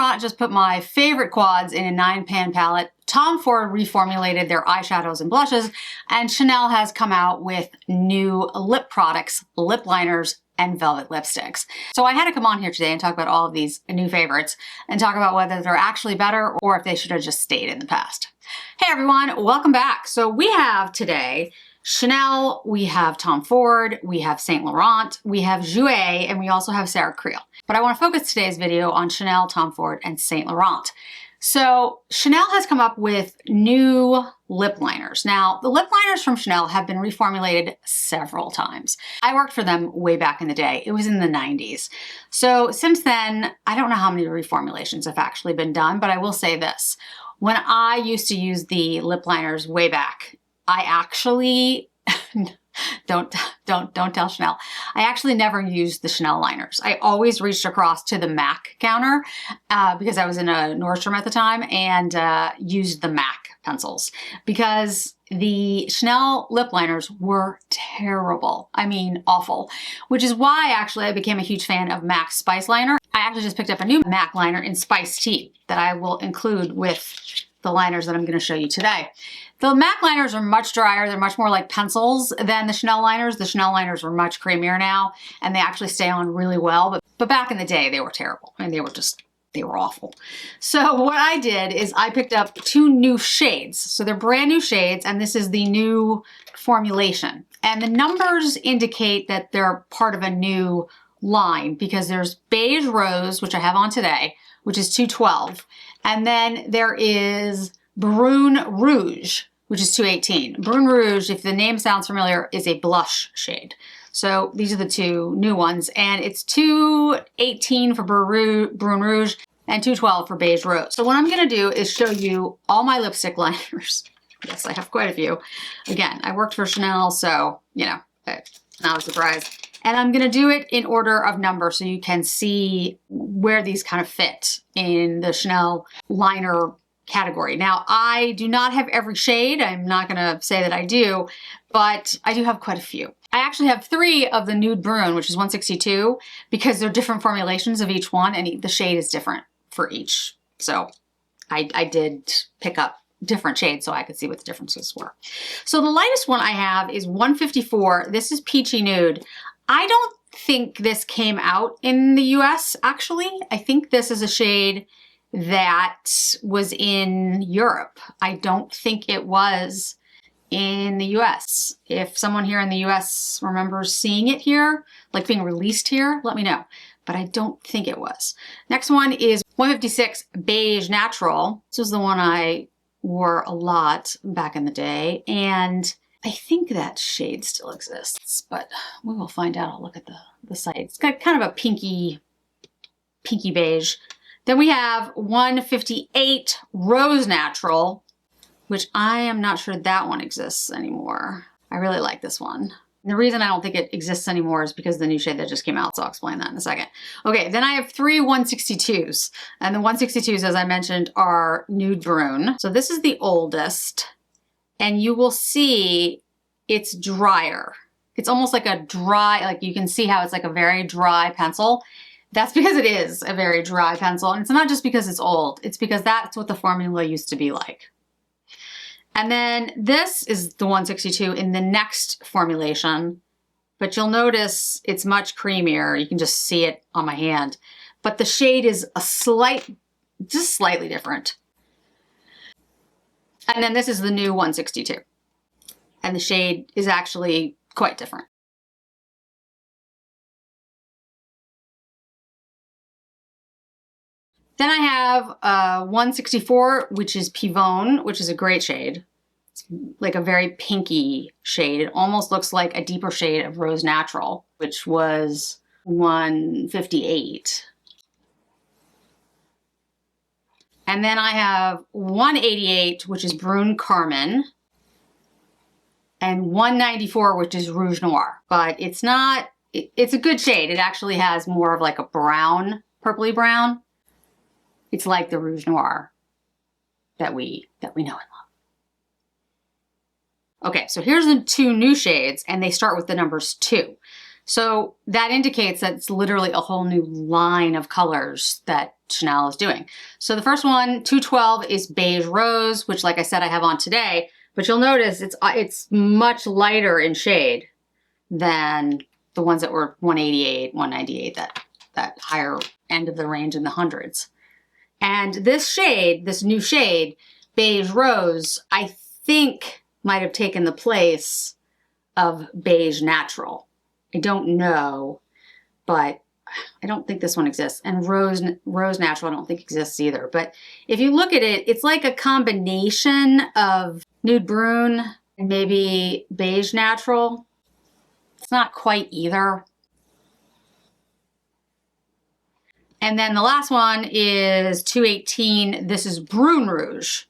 Laurent just put my favorite quads in a 9-pan palette. Tom Ford reformulated their eyeshadows and blushes, and Chanel has come out with new lip products, lip liners, and velvet lipsticks. So I had to come on here today and talk about all of these new favorites and talk about whether they're actually better or if they should have just stayed in the past. Hey everyone, welcome back. So we have today Chanel, we have Tom Ford, we have Saint Laurent, we have Jouer, and we also have Sarah Creal. But I want to focus today's video on Chanel, Tom Ford, and Saint Laurent. So Chanel has come up with new lip liners. Now, the lip liners from Chanel have been reformulated several times. I worked for them way back in the day. It was in the 90s. So since then, I don't know how many reformulations have actually been done, but I will say this. When I used to use the lip liners way back, I actually, don't tell Chanel. I actually never used the Chanel liners. I always reached across to the MAC counter because I was in a Nordstrom at the time and used the MAC pencils because the Chanel lip liners were terrible. I mean, awful, which is why actually I became a huge fan of MAC Spice Liner. I actually just picked up a new MAC liner in Spice Tea that I will include with the liners that I'm going to show you today. The MAC liners are much drier. They're much more like pencils than the Chanel liners. The Chanel liners are much creamier now, and they actually stay on really well. But back in the day, they were terrible. I mean, they were awful. So what I did is I picked up two new shades. So they're brand new shades, and this is the new formulation. And the numbers indicate that they're part of a new line because there's Beige Rose, which I have on today, which is 212. And then there is Brune Rouge, which is 218. Brune Rouge, if the name sounds familiar, is a blush shade. So these are the two new ones, and it's 218 for Brune Rouge and 212 for Beige Rose. So what I'm gonna do is show you all my lipstick liners. Yes, I have quite a few. Again, I worked for Chanel, so, you know, not a surprise. And I'm gonna do it in order of number so you can see where these kind of fit in the Chanel liner category. Now, I do not have every shade. I'm not gonna say that I do, but I do have quite a few. I actually have 3 of the Nude Brune, which is 162, because they're different formulations of each one, and the shade is different for each. So I did pick up different shades so I could see what the differences were. So the lightest one I have is 154. This is Peachy Nude. I don't think this came out in the US, actually. I think this is a shade that was in Europe. I don't think it was in the US. If someone here in the US remembers seeing it here, like being released here, let me know. But I don't think it was. Next one is 156 Beige Natural. This was the one I wore a lot back in the day. And I think that shade still exists, but we will find out. I'll look at the site. It's got kind of a pinky beige. Then we have 158 Rose Natural, which I am not sure that one exists anymore. I really like this one. And the reason I don't think it exists anymore is because of the new shade that just came out, so I'll explain that in a second. Okay, then I have 3 162s, and the 162s, as I mentioned, are Nude Brune. So this is the oldest, and you will see it's drier. It's almost like a dry, like you can see how it's like a very dry pencil. That's because it is a very dry pencil, and it's not just because it's old, it's because that's what the formula used to be like. And then this is the 162 in the next formulation, but you'll notice it's much creamier. You can just see it on my hand, but the shade is just slightly different. And then this is the new 162, and the shade is actually quite different. Then I have 164, which is Pivone, which is a great shade. It's like a very pinky shade. It almost looks like a deeper shade of Rose Natural, which was 158. And then I have 188, which is Brune Carmine, and 194, which is Rouge Noir. But it's not, it's a good shade. It actually has more of like a brown, purpley brown. It's like the Rouge Noir that we know and love. Okay, so here's the 2 new shades, and they start with the numbers 2. So that indicates that it's literally a whole new line of colors that Chanel is doing. So the first one, 212, is Beige Rose, which like I said, I have on today, but you'll notice it's much lighter in shade than the ones that were 188, 198, that higher end of the range in the hundreds. And this shade, this new shade, Beige Rose, I think might have taken the place of Beige Natural. I don't know, but I don't think this one exists. And Rose Natural I don't think exists either. But if you look at it, it's like a combination of Nude Brune and maybe Beige Natural. It's not quite either. And then the last one is 218. This is Brune Rouge.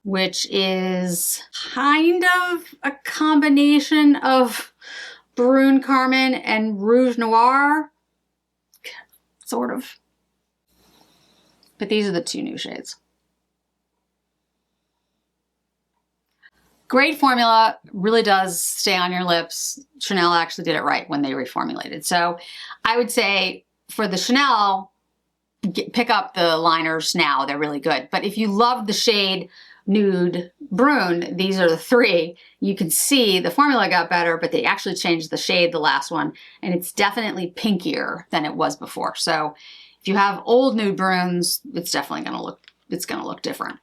Which is kind of a combination of Brune Carmine and Rouge Noir. Sort of. But these are the two new shades. Great formula, really does stay on your lips. Chanel actually did it right when they reformulated. So I would say for the Chanel, pick up the liners now. They're really good. But if you love the shade Nude Brune, these are the three. You can see the formula got better, but they actually changed the shade, the last one, and it's definitely pinkier than it was before. So if you have old Nude Brunes, it's definitely gonna look different.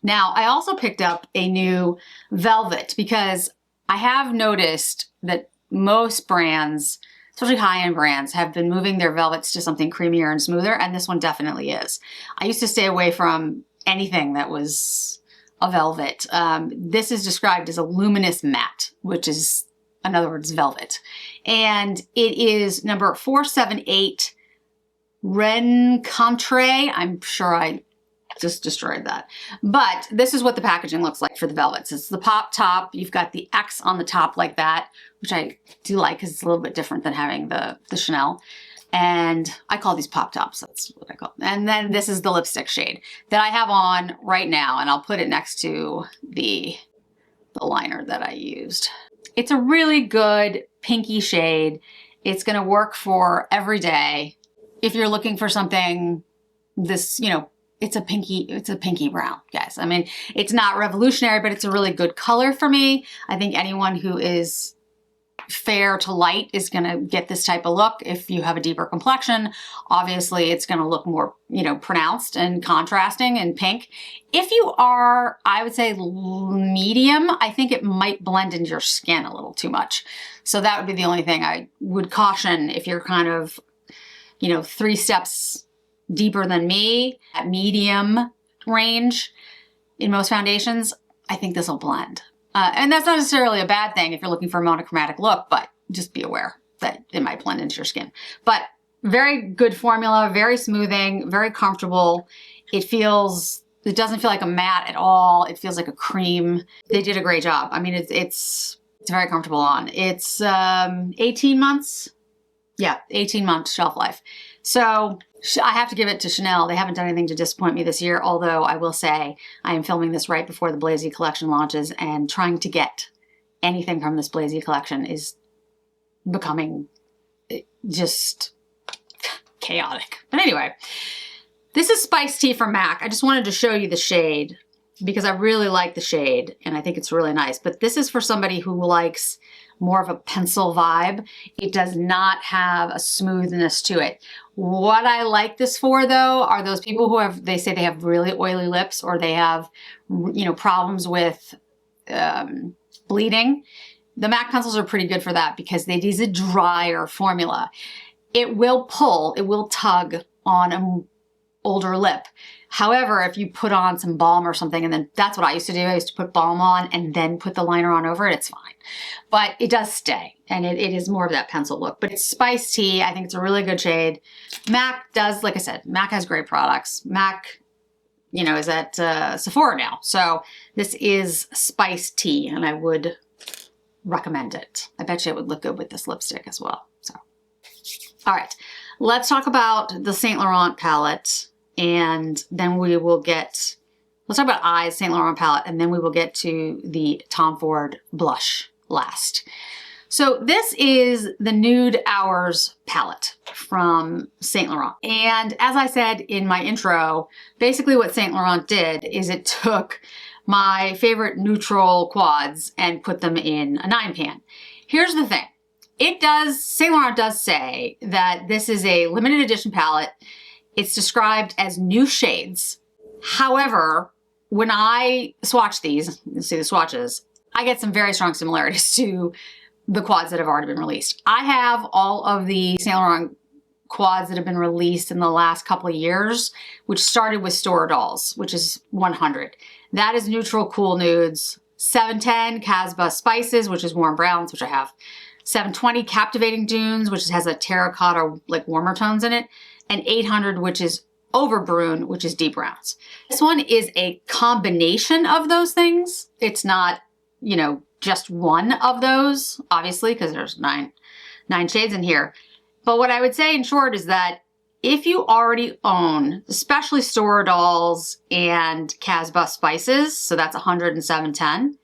Now, I also picked up a new velvet because I have noticed that most brands, especially high-end brands, have been moving their velvets to something creamier and smoother, and this one definitely is. I used to stay away from anything that was a velvet. This is described as a luminous matte, which is, in other words, velvet. And it is number 478 Rencontre. I'm sure I just destroyed that. But this is what the packaging looks like for the velvets. It's the pop top. You've got the X on the top like that, which I do like because it's a little bit different than having the Chanel. And I call these pop tops. That's what I call them. And then this is the lipstick shade that I have on right now. And I'll put it next to the liner that I used. It's a really good pinky shade. It's going to work for every day. If you're looking for something this, you know, it's a pinky brown, guys. I mean, it's not revolutionary, but it's a really good color for me. I think anyone who is fair to light is gonna get this type of look. If you have a deeper complexion, obviously it's gonna look more, you know, pronounced and contrasting and pink. If you are, I would say medium, I think it might blend into your skin a little too much. So that would be the only thing I would caution if you're kind of, you know, 3 steps deeper than me at medium range in most foundations. I think this will blend. And that's not necessarily a bad thing if you're looking for a monochromatic look, but just be aware that it might blend into your skin. But very good formula, very smoothing, very comfortable. It doesn't feel like a matte at all. It feels like a cream. They did a great job. I mean, it's very comfortable on. It's 18 months. Yeah, 18 months shelf life. So I have to give it to Chanel. They haven't done anything to disappoint me this year, although I will say I am filming this right before the Blazy collection launches, and trying to get anything from this Blazy collection is becoming just chaotic. But anyway, this is Spiced Tea from MAC. I just wanted to show you the shade because I really like the shade and I think it's really nice. But this is for somebody who likes more of a pencil vibe. It does not have a smoothness to it. What I like this for though are those people who they say they have really oily lips, or they have, you know, problems with bleeding. The MAC pencils are pretty good for that because it is a drier formula. It will pull, it will tug on an older lip. However, if you put on some balm or something, and then that's what I used to do. I used to put balm on and then put the liner on over it. It's fine. But it does stay, and it is more of that pencil look. But it's Spiced Tea. I think it's a really good shade. MAC does, like I said, MAC has great products. MAC, you know, is at Sephora now. So this is Spiced Tea, and I would recommend it. I bet you it would look good with this lipstick as well. So, all right, let's talk about the Saint Laurent palette. And then we will let's talk about Saint Laurent palette, and then we will get to the Tom Ford blush last. So this is the Nude Hours palette from Saint Laurent. And as I said in my intro, basically what Saint Laurent did is it took my favorite neutral quads and put them in a 9-pan. Here's the thing. Saint Laurent does say that this is a limited edition palette. It's described as new shades. However, when I swatch these, you see the swatches, I get some very strong similarities to the quads that have already been released. I have all of the Saint Laurent quads that have been released in the last couple of years, which started with Store Dolls, which is 100. That is neutral cool nudes. 710 Casbah Spices, which is warm browns, which I have. 720 Captivating Dunes, which has a terracotta, like warmer tones in it. And 800, which is Overbrune, which is deep browns. This one is a combination of those things. It's not, you know, just one of those, obviously, because there's nine shades in here. But what I would say in short is that if you already own, especially Store Dolls and Casbah Spices, so that's 100 and 710,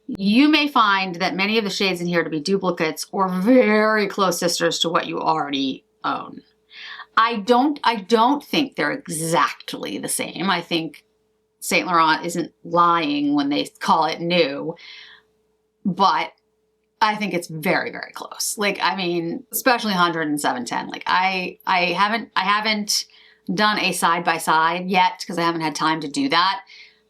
you may find that many of the shades in here to be duplicates or very close sisters to what you already own. I don't think they're exactly the same. I think Saint Laurent isn't lying when they call it new, but I think it's very, very close. Like, I mean, especially 100 and 710. Like, I haven't done a side by side yet because I haven't had time to do that,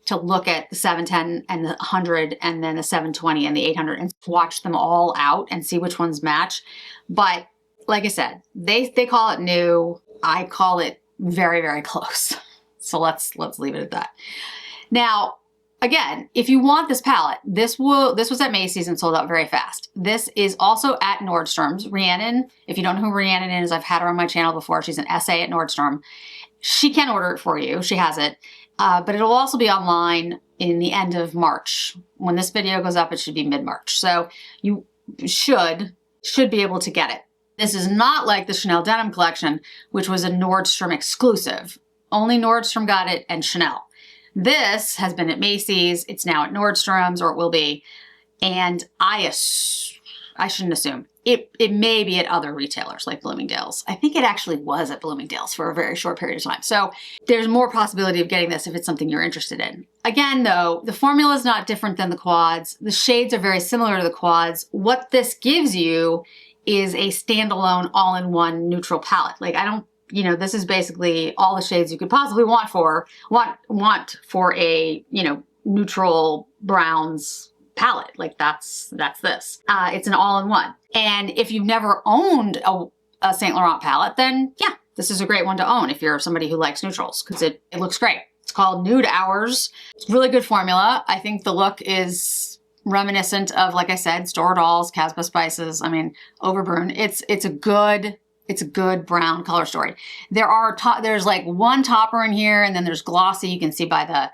to look at the 710 and the 100 and then the 720 and the 800 and swatch them all out and see which ones match. But like I said, they call it new. I call it very, very close. So let's leave it at that. Now, again, if you want this palette, this was at Macy's and sold out very fast. This is also at Nordstrom's. Rhiannon, if you don't know who Rhiannon is, I've had her on my channel before. She's an SA at Nordstrom. She can order it for you. She has it. But it'll also be online in the end of March. When this video goes up, it should be mid-March. So you should be able to get it. This is not like the Chanel Denim Collection, which was a Nordstrom exclusive. Only Nordstrom got it and Chanel. This has been at Macy's. It's now at Nordstrom's, or it will be. And I shouldn't assume. It may be at other retailers like Bloomingdale's. I think it actually was at Bloomingdale's for a very short period of time. So there's more possibility of getting this if it's something you're interested in. Again, though, the formula is not different than the quads. The shades are very similar to the quads. What this gives you is a standalone all-in-one neutral palette. Like, I don't, you know, this is basically all the shades you could possibly want for a, you know, neutral browns palette. Like that's this. It's an all-in-one. And if you've never owned a Saint Laurent palette, then yeah, this is a great one to own if you're somebody who likes neutrals, because it looks great. It's called Nude Hours. It's a really good formula. I think the look is reminiscent of, like I said, Store Dolls, Casbah Spices. I mean, Overbrune. It's a good brown color story. There's like one topper in here, and then there's glossy. You can see by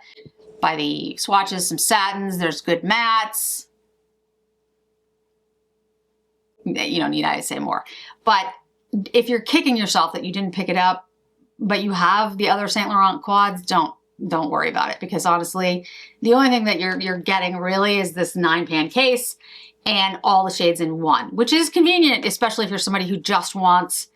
the swatches, some satins. There's good mattes. You don't need I say more. But if you're kicking yourself that you didn't pick it up, but you have the other Saint Laurent quads, don't worry about it, because honestly, the only thing that you're getting really is this 9-pan case and all the shades in one, which is convenient, especially if you're somebody who just wants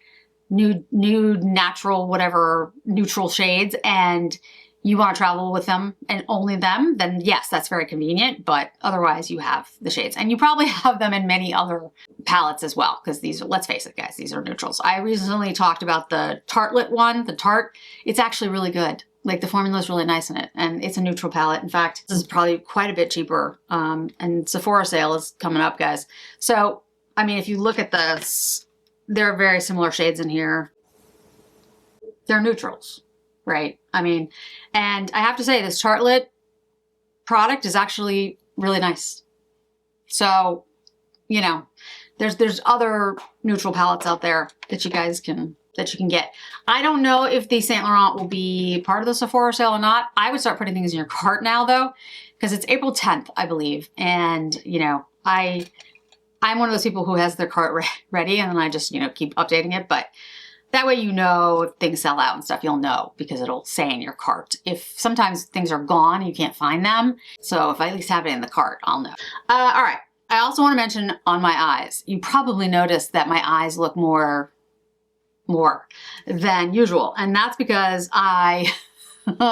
nude, natural, whatever, neutral shades, and you want to travel with them and only them, then yes, that's very convenient, but otherwise you have the shades. And you probably have them in many other palettes as well, because these are, let's face it, guys, these are neutrals. I recently talked about the Tartelette one, the Tarte. It's actually really good. Like, the formula is really nice in it, and it's a neutral palette. In fact, this is probably quite a bit cheaper, and Sephora sale is coming up, guys. So, I mean, if you look at this, there are very similar shades in here. They're neutrals, right? I mean, and I have to say, this Tartelette product is actually really nice. So, you know, there's other neutral palettes out there that you guys can get. I don't know if the Saint Laurent will be part of the Sephora sale or not. I would start putting things in your cart now, though, because it's April 10th, I believe. And, you know, I'm one of those people who has their cart ready, and then I just, you know, keep updating it. But that way, you know, if things sell out and stuff, you'll know, because it'll say in your cart. If sometimes things are gone, you can't find them. So if I at least have it in the cart, I'll know. All right. I also want to mention on my eyes. You probably noticed that my eyes look more than usual. And that's because I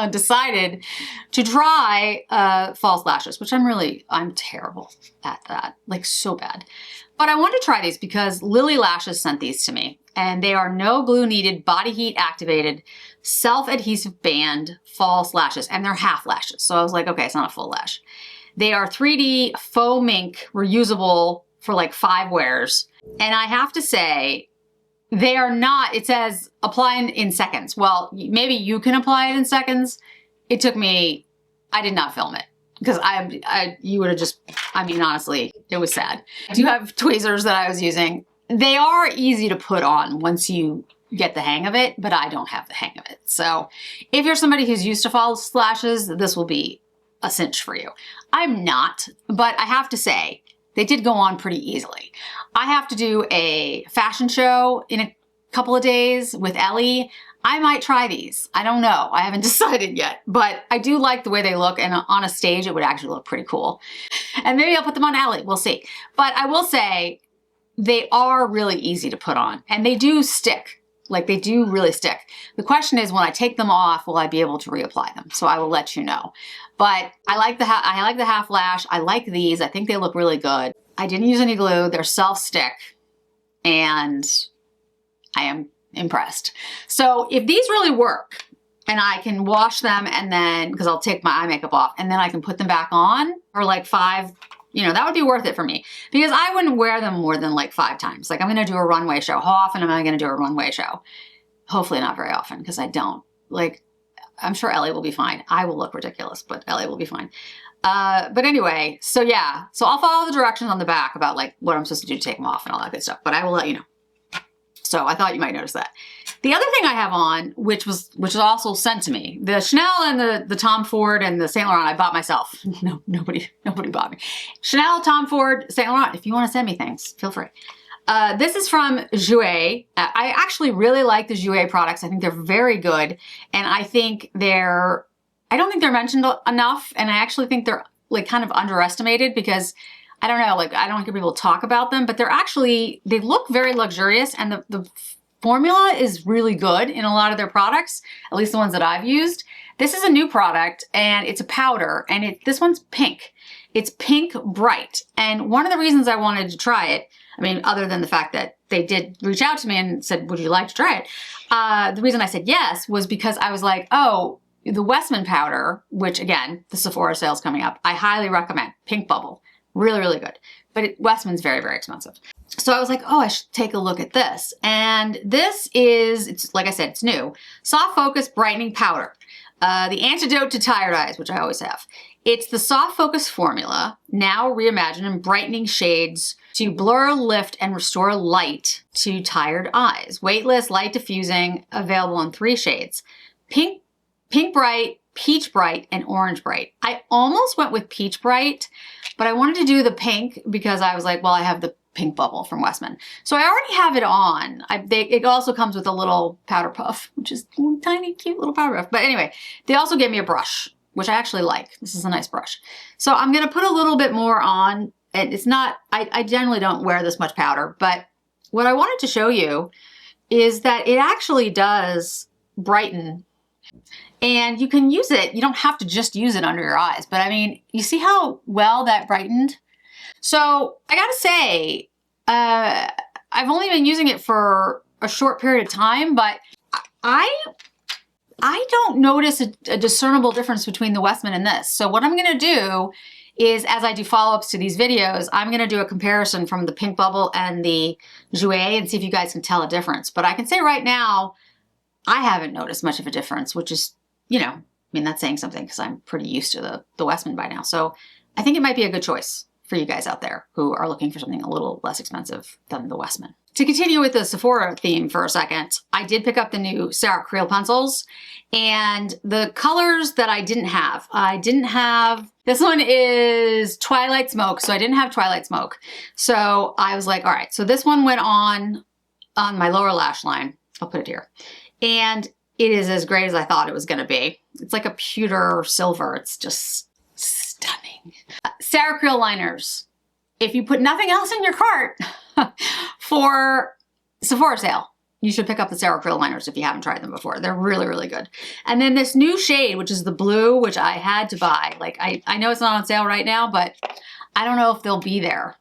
decided to try false lashes, which I'm terrible at that, like so bad. But I wanted to try these because Lilly Lashes sent these to me, and they are no glue needed, body heat activated, self-adhesive band false lashes, and they're half lashes. So I was like, okay, it's not a full lash. They are 3D faux mink, reusable for like 5 wears. And I have to say, they are not, it says apply in seconds. Well, maybe you can apply it in seconds. It took me, I did not film it because you would have just, I mean, honestly, it was sad. I do have tweezers that I was using. They are easy to put on once you get the hang of it, but I don't have the hang of it. So if you're somebody who's used to false lashes, this will be a cinch for you. I'm not, but I have to say, they did go on pretty easily. I have to do a fashion show in a couple of days with Ellie. I might try these. I don't know. I haven't decided yet, but I do like the way they look, and on a stage, it would actually look pretty cool. And maybe I'll put them on Ellie. We'll see. But I will say they are really easy to put on, and they do stick. Like, they do really stick. The question is, when I take them off, will I be able to reapply them? So I will let you know. But I like the half lash. I like these. I think they look really good. I didn't use any glue. They're self-stick, and I am impressed. So if these really work, and I can wash them, and then, because I'll take my eye makeup off, and then I can put them back on for like 5, you know, that would be worth it for me, because I wouldn't wear them more than like 5 times. Like, I'm going to do a runway show. How often am I going to do a runway show? Hopefully not very often, because I don't. Like, I'm sure Ellie will be fine. I will look ridiculous, but Ellie will be fine. But anyway, so yeah. So I'll follow the directions on the back about like what I'm supposed to do to take them off and all that good stuff, but I will let you know. So I thought you might notice that. The other thing I have on, which was also sent to me, the Chanel and the Tom Ford and the Saint Laurent, I bought myself. No, nobody bought me. Chanel, Tom Ford, Saint Laurent. If you want to send me things, feel free. This is from Jouer. I actually really like the Jouer products. I think they're very good, and I think I don't think they're mentioned enough, and I actually think they're like kind of underestimated, because I don't know, like, I don't hear people talk about them, but they look very luxurious, and the formula is really good in a lot of their products, at least the ones that I've used. This is a new product, and it's a powder, and this one's pink. It's pink bright, and one of the reasons I wanted to try it, I mean, other than the fact that they did reach out to me and said, would you like to try it? The reason I said yes was because I was like, oh, the Westman powder, which again, the Sephora sale's coming up, I highly recommend. Pink Bubble. Really, really good. But Westman's very, very expensive. So I was like, oh, I should take a look at this. And this is, it's like I said, it's new. Soft Focus Brightening Powder. The antidote to tired eyes, which I always have. It's the Soft Focus formula, now reimagined in brightening shades to blur, lift, and restore light to tired eyes. Weightless, light diffusing, available in 3 shades. Pink Bright, Peach Bright, and Orange Bright. I almost went with Peach Bright, but I wanted to do the pink because I was like, well, I have the Pink Bubble from Westman. So I already have it on. It also comes with a little powder puff, which is a tiny, cute little powder puff. But anyway, they also gave me a brush, which I actually like. This is a nice brush. So I'm going to put a little bit more on. And it's not, I generally don't wear this much powder, but what I wanted to show you is that it actually does brighten. And you can use it, you don't have to just use it under your eyes, but I mean, you see how well that brightened? So I gotta say, I've only been using it for a short period of time, but I don't notice a discernible difference between the Westman and this. So what I'm gonna do is, as I do follow-ups to these videos, I'm gonna do a comparison from the Pink Bubble and the Jouer and see if you guys can tell a difference. But I can say right now, I haven't noticed much of a difference, which is, you know, I mean, that's saying something because I'm pretty used to the Westman by now. So I think it might be a good choice for you guys out there who are looking for something a little less expensive than the Westman. To continue with the Sephora theme for a second, I did pick up the new Sarah Creal pencils, and the colors that I didn't have, this one is Twilight Smoke, so I didn't have Twilight Smoke. So I was like, all right, so this one went on my lower lash line. I'll put it here. And it is as great as I thought it was gonna be. It's like a pewter silver. It's just stunning. Sarah Creal liners. if you put nothing else in your cart for Sephora sale, you should pick up the Creal liners if you haven't tried them before. They're really, really good. And then this new shade, which is the blue, which I had to buy. Like, I know it's not on sale right now, but I don't know if they'll be there.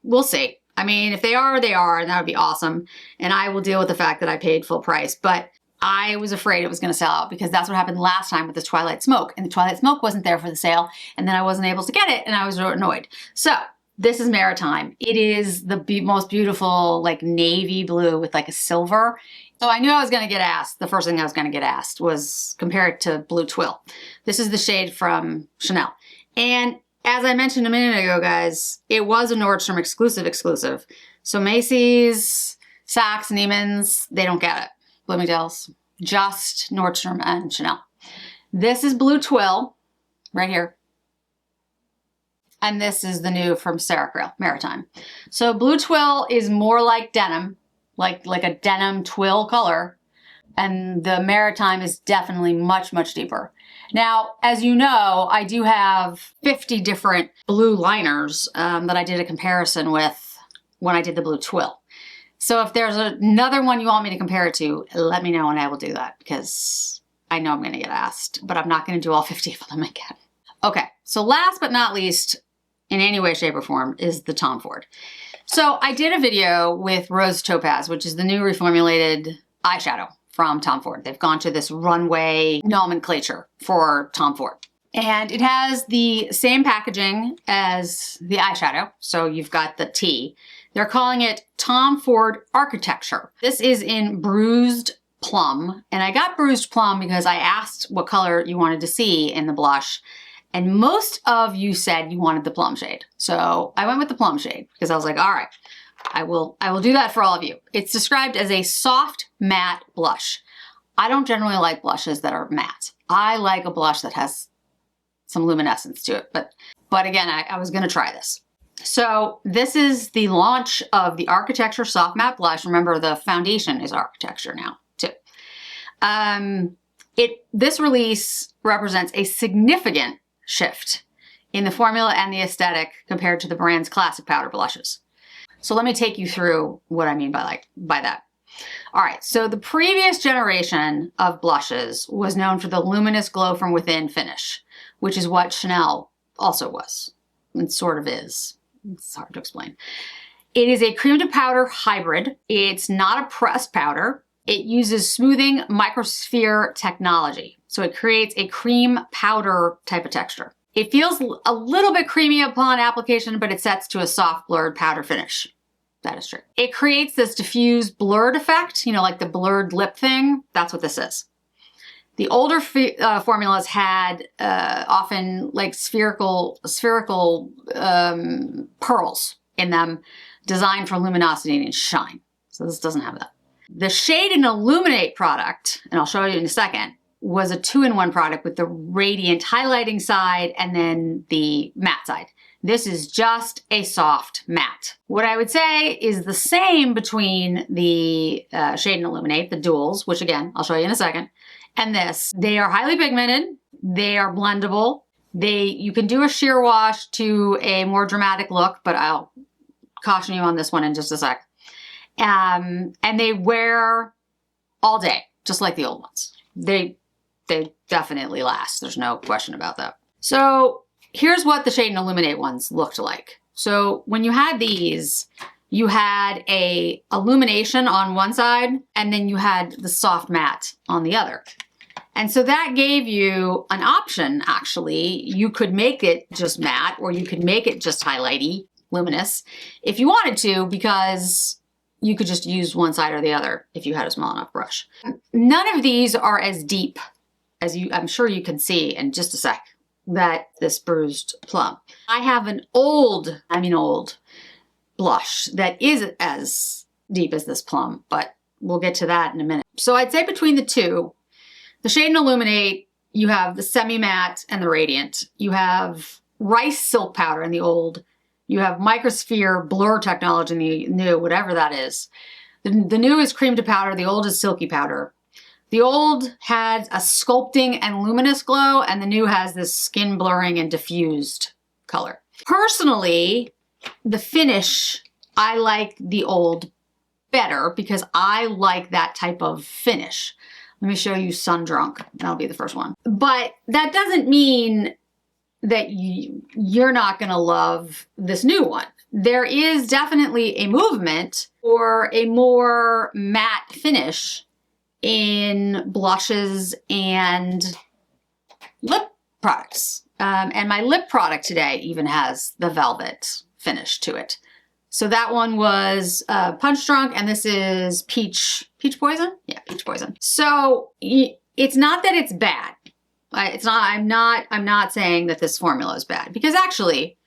We'll see. I mean, if they are, they are, and that would be awesome. And I will deal with the fact that I paid full price. But I was afraid it was going to sell out because that's what happened last time with the Twilight Smoke. And the Twilight Smoke wasn't there for the sale, and then I wasn't able to get it, and I was annoyed. So this is Maritime. It is the most beautiful, like, navy blue with like a silver. So I knew I was going to get asked. The first thing I was going to get asked was compare it to Blue Twill. This is the shade from Chanel. And as I mentioned a minute ago, guys, it was a Nordstrom exclusive. So Macy's, Saks, Neiman's, they don't get it. Bloomingdale's, just Nordstrom and Chanel. This is Blue Twill, right here. And this is the new from Creal, Maritime. So Blue Twill is more like denim, like a denim twill color. And the Maritime is definitely much, much deeper. Now, as you know, I do have 50 different blue liners that I did a comparison with when I did the Blue Twill. So if there's another one you want me to compare it to, let me know and I will do that because I know I'm going to get asked, but I'm not going to do all 50 of them again. Okay, so last but not least, in any way, shape, or form, is the Tom Ford. So I did a video with Rose Topaz, which is the new reformulated eyeshadow from Tom Ford. They've gone to this runway nomenclature for Tom Ford. And it has the same packaging as the eyeshadow. So you've got the T. They're calling it Tom Ford Architecture. This is in Bruised Plum. And I got Bruised Plum because I asked what color you wanted to see in the blush. And most of you said you wanted the plum shade. So I went with the plum shade because I was like, all right, I will do that for all of you. It's described as a soft matte blush. I don't generally like blushes that are matte. I like a blush that has some luminescence to it. But again, I was gonna try this. So this is the launch of the Architecture Soft Matte Blush. Remember, the foundation is Architecture now too. This release represents a significant shift in the formula and the aesthetic compared to the brand's classic powder blushes. So let me take you through what I mean by that. All right, so the previous generation of blushes was known for the luminous glow from within finish, which is what Chanel also was, and sort of is. It's hard to explain. It is a cream to powder hybrid. It's not a pressed powder. It uses smoothing microsphere technology. So it creates a cream powder type of texture. It feels a little bit creamy upon application, but it sets to a soft blurred powder finish. That is true. It creates this diffused blurred effect, you know, like the blurred lip thing. That's what this is. The older formulas had often like spherical pearls in them, designed for luminosity and shine. So this doesn't have that. The Shade and Illuminate product, and I'll show you in a second, was a 2-in-1 product with the radiant highlighting side and then the matte side. This is just a soft matte. What I would say is the same between the Shade and Illuminate, the duals, which again, I'll show you in a second, and this. They are highly pigmented. They are blendable. You can do a sheer wash to a more dramatic look, but I'll caution you on this one in just a sec. And they wear all day, just like the old ones. They definitely last. There's no question about that. So here's what the Shade and Illuminate ones looked like. So when you had these, you had a illumination on one side, and then you had the soft matte on the other. And so that gave you an option, actually. You could make it just matte, or you could make it just highlighty, luminous, if you wanted to, because you could just use one side or the other if you had a small enough brush. None of these are as deep as I'm sure you can see in just a sec, that this Bruised Plum. I have an old blush that is as deep as this plum, but we'll get to that in a minute. So I'd say between the two, the Shade and Illuminate, you have the semi-matte and the radiant. You have rice silk powder in the old. You have microsphere blur technology in the new, whatever that is. The new is cream to powder. The old is silky powder. The old had a sculpting and luminous glow, and the new has this skin blurring and diffused color. Personally, the finish, I like the old better because I like that type of finish. Let me show you Sun Drunk. That'll be the first one. But that doesn't mean that you're not gonna love this new one. There is definitely a movement for a more matte finish in blushes and lip products. And my lip product today even has the velvet finish to it. So that one was Punch Drunk, and this is Peach Poison? Yeah, Peach Poison. So it's not that it's bad. I'm not saying that this formula is bad, because actually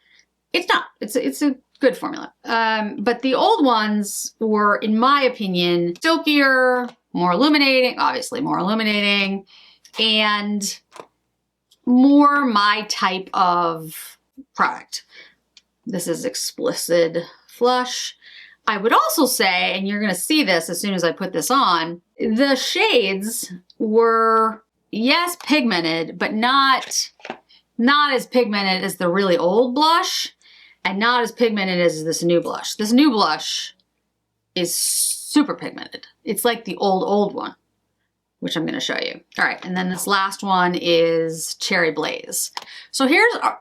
it's not. It's a good formula. But the old ones were, in my opinion, silkier, more illuminating, obviously more illuminating, and more my type of product. This is Explicit Flush. I would also say, and you're gonna see this as soon as I put this on, the shades were, yes, pigmented, but not as pigmented as the really old blush, and not as pigmented as this new blush. This new blush is super pigmented. It's like the old one, which I'm gonna show you. All right, and then this last one is Cherry Blaze. So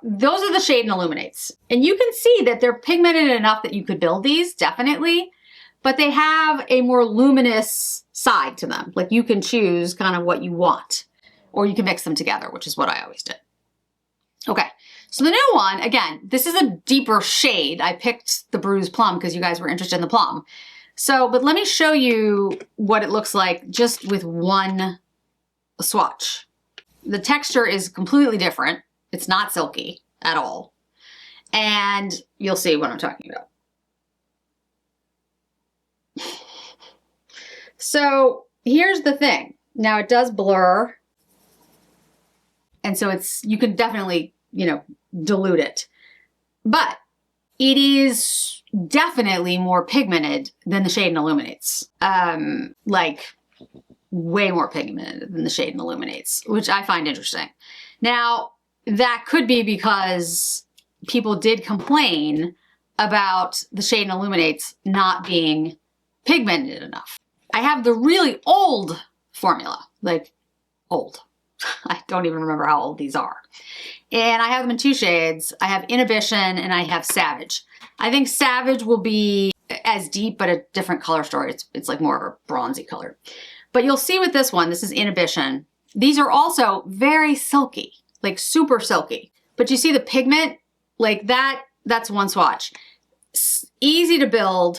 those are the shade and illuminates. And you can see that they're pigmented enough that you could build these, definitely, but they have a more luminous side to them. Like, you can choose kind of what you want, or you can mix them together, which is what I always did. Okay, so the new one, again, this is a deeper shade. I picked the Bruised Plum because you guys were interested in the plum. So, but let me show you what it looks like just with one swatch. The texture is completely different. It's not silky at all. And you'll see what I'm talking about. So here's the thing. Now it does blur. And so you can definitely, dilute it. But it is definitely more pigmented than the shade and illuminates. Like, way more pigmented than the shade and illuminates, which I find interesting. Now, that could be because people did complain about the shade and illuminates not being pigmented enough. I have the really old formula, like old. I don't even remember how old these are. And I have them in two shades. I have Inhibition and I have Savage. I think Savage will be as deep, but a different color story. It's like more of a bronzy color. But you'll see with this one, this is Inhibition. These are also very silky, like super silky. But you see the pigment, like that's one swatch. Easy to build,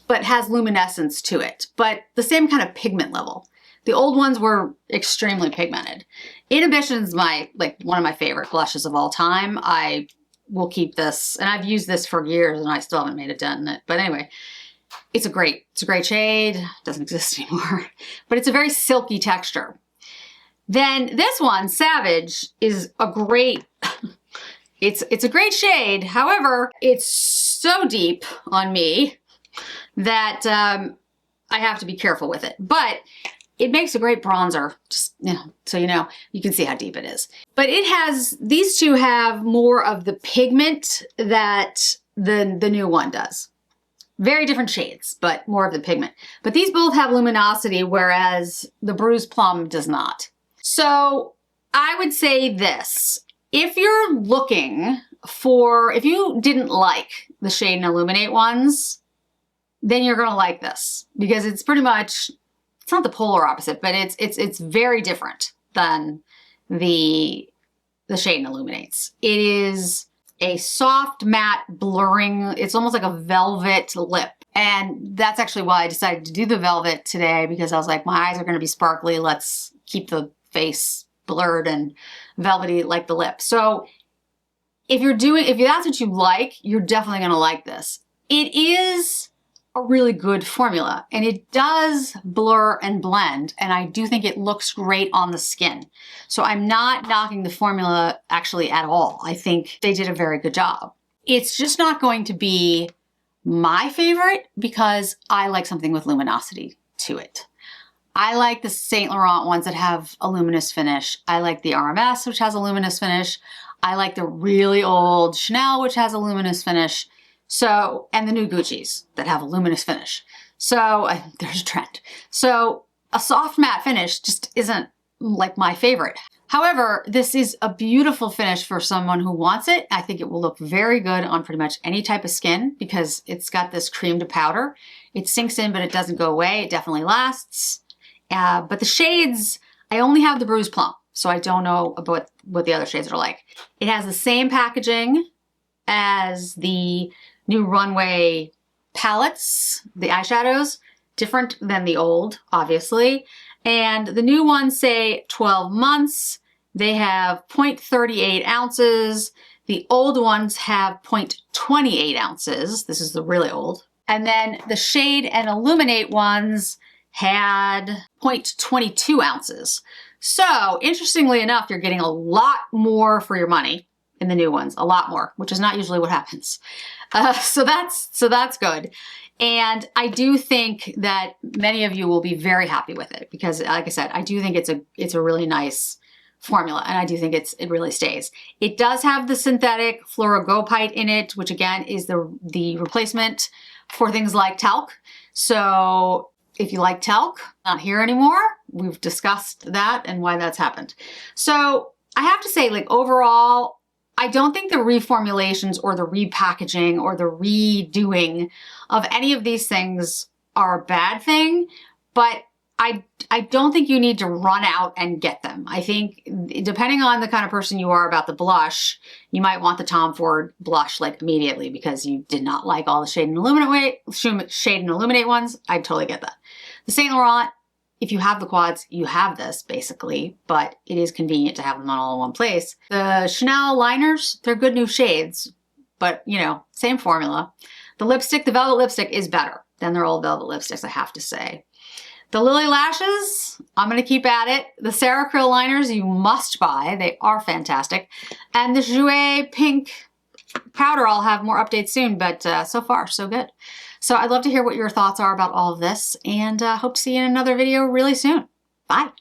but has luminescence to it, but the same kind of pigment level. The old ones were extremely pigmented. Inhibition's one of my favorite blushes of all time. I will keep this, and I've used this for years and I still haven't made a dent in it. But anyway, it's a great shade. It doesn't exist anymore, but it's a very silky texture. Then this one, Savage, is a great, it's a great shade. However, it's so deep on me that I have to be careful with it. But it makes a great bronzer, just, so you can see how deep it is. But these two have more of the pigment that the new one does. Very different shades, but more of the pigment. But these both have luminosity, whereas the Bruised Plum does not. So I would say this. If you're looking if you didn't like the Shade and Illuminate ones, then you're gonna like this, because it's pretty much, it's not the polar opposite, but it's very different than the Shade and Illuminates. It is a soft matte blurring, it's almost like a velvet lip. And that's actually why I decided to do the velvet today, because I was like, my eyes are gonna be sparkly, let's keep the face blurred and velvety like the lip. So if that's what you like, you're definitely gonna like this. It is a really good formula, and it does blur and blend, and I do think it looks great on the skin. So I'm not knocking the formula actually at all. I think they did a very good job. It's just not going to be my favorite because I like something with luminosity to it. I like the Saint Laurent ones that have a luminous finish. I like the RMS, which has a luminous finish. I like the really old Chanel, which has a luminous finish. So, and the new Gucci's that have a luminous finish. So there's a trend. So a soft matte finish just isn't like my favorite. However, this is a beautiful finish for someone who wants it. I think it will look very good on pretty much any type of skin because it's got this cream to powder. It sinks in, but it doesn't go away. It definitely lasts. But the shades, I only have the Bruised Plum, so I don't know about what the other shades are like. It has the same packaging as the new Runway palettes, the eyeshadows, different than the old, obviously. And the new ones say 12 months. They have 0.38 ounces. The old ones have 0.28 ounces. This is the really old. And then the Shade and Illuminate ones had 0.22 ounces. So interestingly enough, you're getting a lot more for your money in the new ones, a lot more, which is not usually what happens. So that's good. And I do think that many of you will be very happy with it because, like I said, I do think it's a really nice formula, and I do think it really stays. It does have the synthetic fluorogopite in it, which again is the replacement for things like talc. So if you like talc, not here anymore. We've discussed that and why that's happened. So I have to say, like, overall, I don't think the reformulations or the repackaging or the redoing of any of these things are a bad thing, but I don't think you need to run out and get them. I think depending on the kind of person you are about the blush, you might want the Tom Ford blush like immediately because you did not like all the Shade and Illuminate ones. I totally get that. The Saint Laurent, if you have the quads, you have this basically, but it is convenient to have them all in one place. The Chanel liners, they're good new shades, but you know, same formula. The lipstick, the Velvet lipstick is better than their old Velvet lipsticks, I have to say. The Lilly Lashes, I'm going to keep at it. The Sarah Creal liners, you must buy. They are fantastic. And the Jouer pink powder, I'll have more updates soon, but so far, so good. So I'd love to hear what your thoughts are about all of this, and hope to see you in another video really soon. Bye.